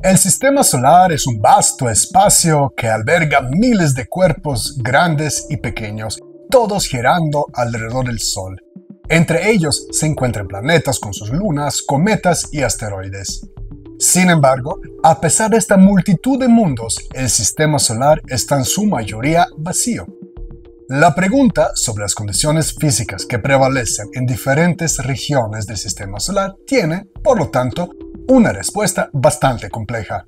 El sistema solar es un vasto espacio que alberga miles de cuerpos grandes y pequeños, todos girando alrededor del Sol. Entre ellos se encuentran planetas con sus lunas, cometas y asteroides. Sin embargo, a pesar de esta multitud de mundos, el sistema solar está en su mayoría vacío. La pregunta sobre las condiciones físicas que prevalecen en diferentes regiones del sistema solar tiene, por lo tanto, una respuesta bastante compleja.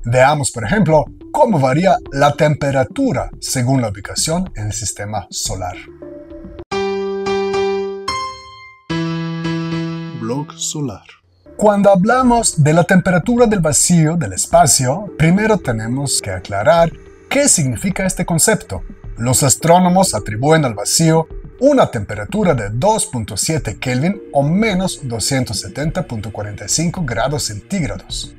Veamos, por ejemplo, cómo varía la temperatura según la ubicación en el sistema solar. Blog solar. Cuando hablamos de la temperatura del vacío del espacio, primero tenemos que aclarar qué significa este concepto. Los astrónomos atribuyen al vacío una temperatura de 2.7 Kelvin o menos 270.45 grados centígrados.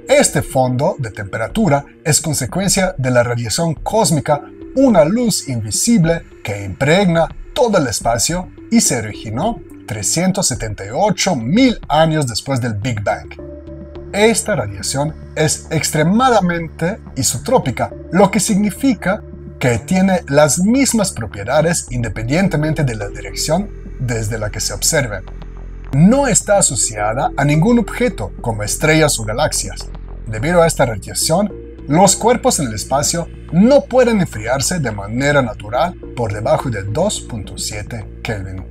Este fondo de temperatura es consecuencia de la radiación cósmica, una luz invisible que impregna todo el espacio y se originó 378.000 años después del Big Bang. Esta radiación es extremadamente isotrópica, lo que significa que tiene las mismas propiedades independientemente de la dirección desde la que se observen. No está asociada a ningún objeto como estrellas o galaxias. Debido a esta radiación, los cuerpos en el espacio no pueden enfriarse de manera natural por debajo de 2.7 Kelvin.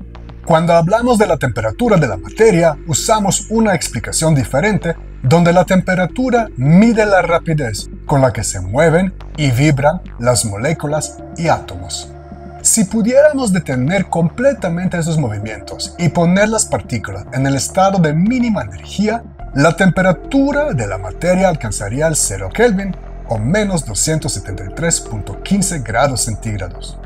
Cuando hablamos de la temperatura de la materia, usamos una explicación diferente donde la temperatura mide la rapidez con la que se mueven y vibran las moléculas y átomos. Si pudiéramos detener completamente esos movimientos y poner las partículas en el estado de mínima energía, la temperatura de la materia alcanzaría el 0 Kelvin o menos 273.15 grados centígrados.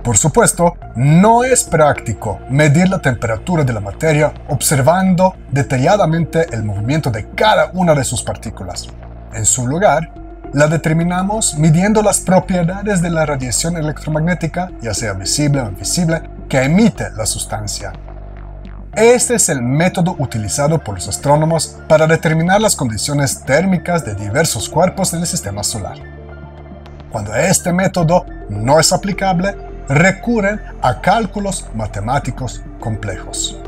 Por supuesto, no es práctico medir la temperatura de la materia observando detalladamente el movimiento de cada una de sus partículas. En su lugar, la determinamos midiendo las propiedades de la radiación electromagnética, ya sea visible o invisible, que emite la sustancia. Este es el método utilizado por los astrónomos para determinar las condiciones térmicas de diversos cuerpos en el sistema solar. Cuando este método no es aplicable, recurren a cálculos matemáticos complejos.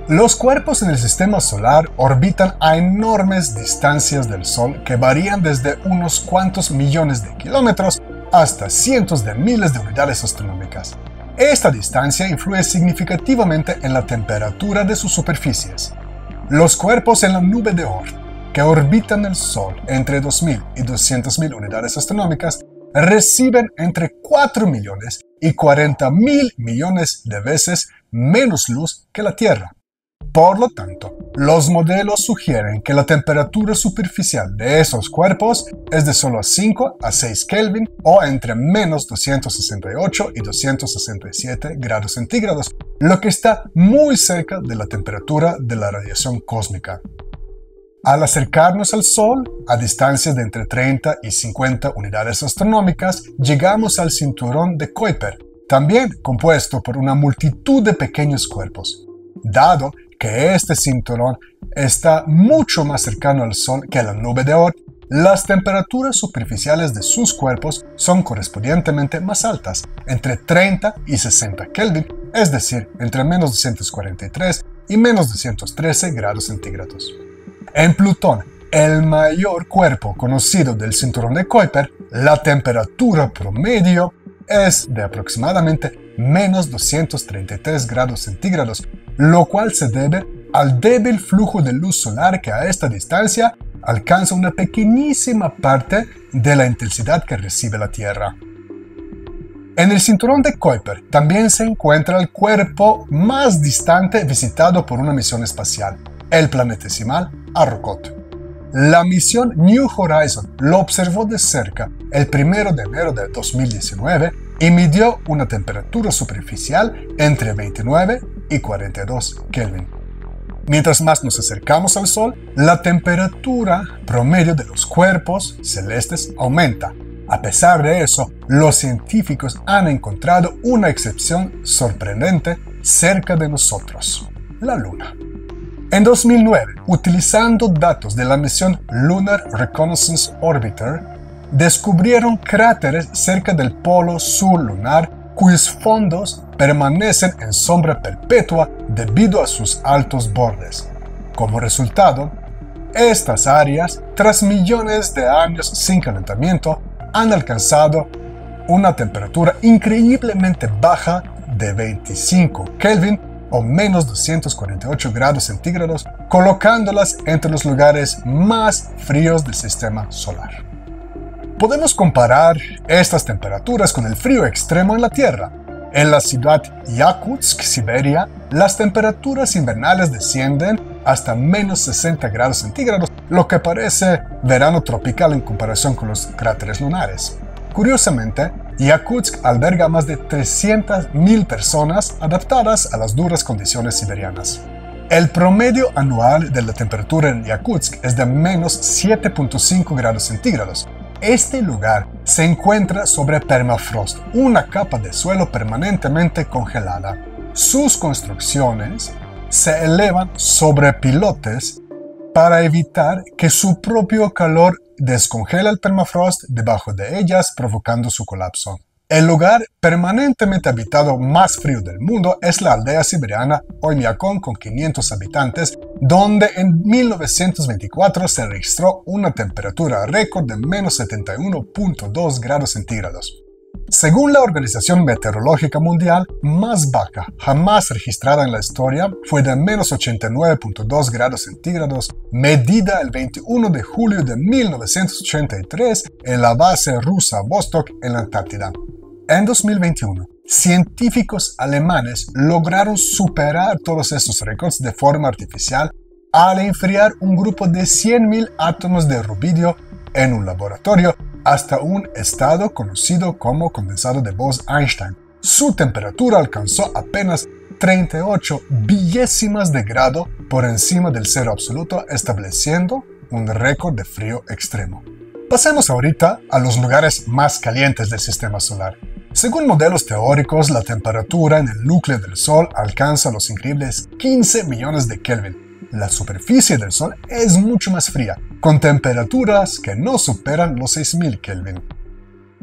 Los cuerpos en el sistema solar orbitan a enormes distancias del Sol que varían desde unos cuantos millones de kilómetros hasta cientos de miles de unidades astronómicas. Esta distancia influye significativamente en la temperatura de sus superficies. Los cuerpos en la nube de Oort, que orbitan el Sol entre 2.000 y 200.000 unidades astronómicas, reciben entre 4 millones y 40.000 millones de veces menos luz que la Tierra. Por lo tanto, los modelos sugieren que la temperatura superficial de esos cuerpos es de solo 5 a 6 Kelvin o entre menos 268 y 267 grados centígrados, lo que está muy cerca de la temperatura de la radiación cósmica. Al acercarnos al Sol, a distancias de entre 30 y 50 unidades astronómicas, llegamos al cinturón de Kuiper, también compuesto por una multitud de pequeños cuerpos. Dado que este cinturón está mucho más cercano al Sol que a la nube de Oort, las temperaturas superficiales de sus cuerpos son correspondientemente más altas, entre 30 y 60 Kelvin, es decir, entre menos 243 y menos 213 grados centígrados. En Plutón, el mayor cuerpo conocido del cinturón de Kuiper, la temperatura promedio es de aproximadamente menos 233 grados centígrados, lo cual se debe al débil flujo de luz solar que a esta distancia alcanza una pequeñísima parte de la intensidad que recibe la Tierra. En el cinturón de Kuiper también se encuentra el cuerpo más distante visitado por una misión espacial, el planetesimal Arrokoth. La misión New Horizons lo observó de cerca el 1 de enero de 2019 y midió una temperatura superficial entre 29 y 42 Kelvin. Mientras más nos acercamos al Sol, la temperatura promedio de los cuerpos celestes aumenta. A pesar de eso, los científicos han encontrado una excepción sorprendente cerca de nosotros, la Luna. En 2009, utilizando datos de la misión Lunar Reconnaissance Orbiter, descubrieron cráteres cerca del polo sur lunar cuyos fondos permanecen en sombra perpetua debido a sus altos bordes. Como resultado, estas áreas, tras millones de años sin calentamiento, han alcanzado una temperatura increíblemente baja de 25 Kelvin o menos 248 grados centígrados, colocándolas entre los lugares más fríos del sistema solar. Podemos comparar estas temperaturas con el frío extremo en la Tierra. En la ciudad Yakutsk, Siberia, las temperaturas invernales descienden hasta menos 60 grados centígrados, lo que parece verano tropical en comparación con los cráteres lunares. Curiosamente, Yakutsk alberga más de 300.000 personas adaptadas a las duras condiciones siberianas. El promedio anual de la temperatura en Yakutsk es de menos 7.5 grados centígrados. Este lugar se encuentra sobre permafrost, una capa de suelo permanentemente congelada. Sus construcciones se elevan sobre pilotes para evitar que su propio calor descongele el permafrost debajo de ellas, provocando su colapso. El lugar permanentemente habitado más frío del mundo es la aldea siberiana Oymyakon, con 500 habitantes, donde en 1924 se registró una temperatura récord de menos 71.2 grados centígrados. Según la Organización Meteorológica Mundial, más baja jamás registrada en la historia fue de menos 89.2 grados centígrados, medida el 21 de julio de 1983 en la base rusa Vostok en la Antártida. En 2021, científicos alemanes lograron superar todos estos récords de forma artificial al enfriar un grupo de 100.000 átomos de rubidio en un laboratorio hasta un estado conocido como condensado de Bose-Einstein. Su temperatura alcanzó apenas 38 billésimas de grado por encima del cero absoluto, estableciendo un récord de frío extremo. Pasemos ahorita a los lugares más calientes del sistema solar. Según modelos teóricos, la temperatura en el núcleo del Sol alcanza los increíbles 15 millones de Kelvin. La superficie del Sol es mucho más fría, con temperaturas que no superan los 6.000 Kelvin.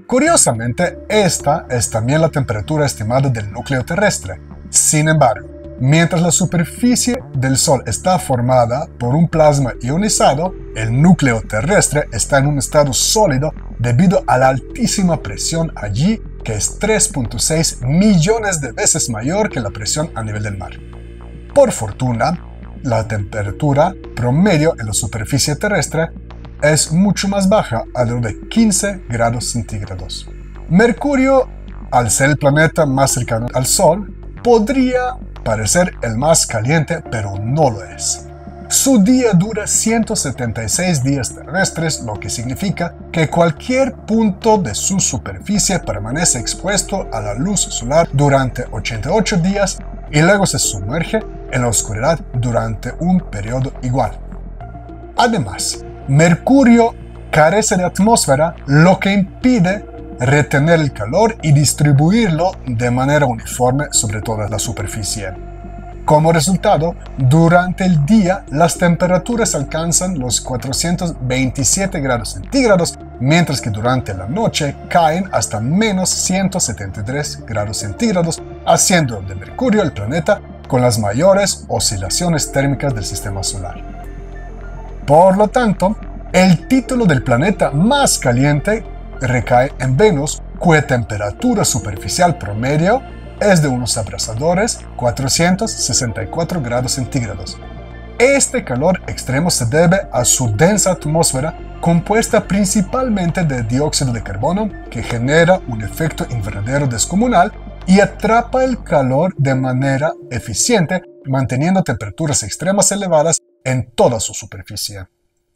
Curiosamente, esta es también la temperatura estimada del núcleo terrestre. Sin embargo, mientras la superficie del Sol está formada por un plasma ionizado, el núcleo terrestre está en un estado sólido debido a la altísima presión allí, que es 3.6 millones de veces mayor que la presión a nivel del mar. Por fortuna, la temperatura promedio en la superficie terrestre es mucho más baja, alrededor de 15 grados centígrados. Mercurio, al ser el planeta más cercano al Sol, podría parecer el más caliente, pero no lo es. Su día dura 176 días terrestres, lo que significa que cualquier punto de su superficie permanece expuesto a la luz solar durante 88 días y luego se sumerge en la oscuridad durante un periodo igual. Además, Mercurio carece de atmósfera, lo que impide retener el calor y distribuirlo de manera uniforme sobre toda la superficie. Como resultado, durante el día las temperaturas alcanzan los 427 grados centígrados, mientras que durante la noche caen hasta menos 173 grados centígrados, haciendo de Mercurio el planeta con las mayores oscilaciones térmicas del sistema solar. Por lo tanto, el título del planeta más caliente recae en Venus, cuya temperatura superficial promedio es de unos abrasadores 464 grados centígrados. Este calor extremo se debe a su densa atmósfera compuesta principalmente de dióxido de carbono, que genera un efecto invernadero descomunal y atrapa el calor de manera eficiente, manteniendo temperaturas extremas elevadas en toda su superficie.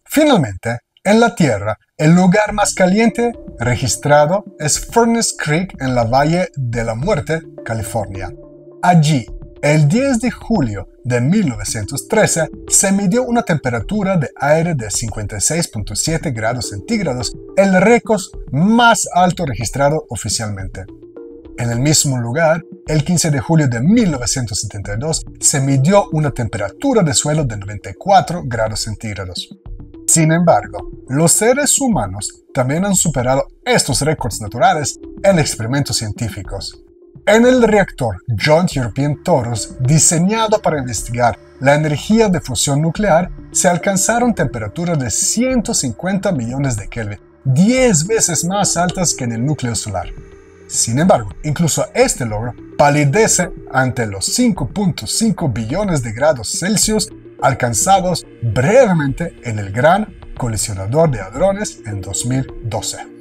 Finalmente, en la Tierra, el lugar más caliente registrado es Furnace Creek en la Valle de la Muerte, California. Allí, el 10 de julio de 1913, se midió una temperatura de aire de 56.7 grados centígrados, el récord más alto registrado oficialmente. En el mismo lugar, el 15 de julio de 1972 se midió una temperatura de suelo de 94 grados centígrados. Sin embargo, los seres humanos también han superado estos récords naturales en experimentos científicos. En el reactor Joint European Torus, diseñado para investigar la energía de fusión nuclear, se alcanzaron temperaturas de 150 millones de Kelvin, 10 veces más altas que en el núcleo solar. Sin embargo, incluso este logro palidece ante los 5.5 billones de grados Celsius alcanzados brevemente en el Gran Colisionador de Hadrones en 2012.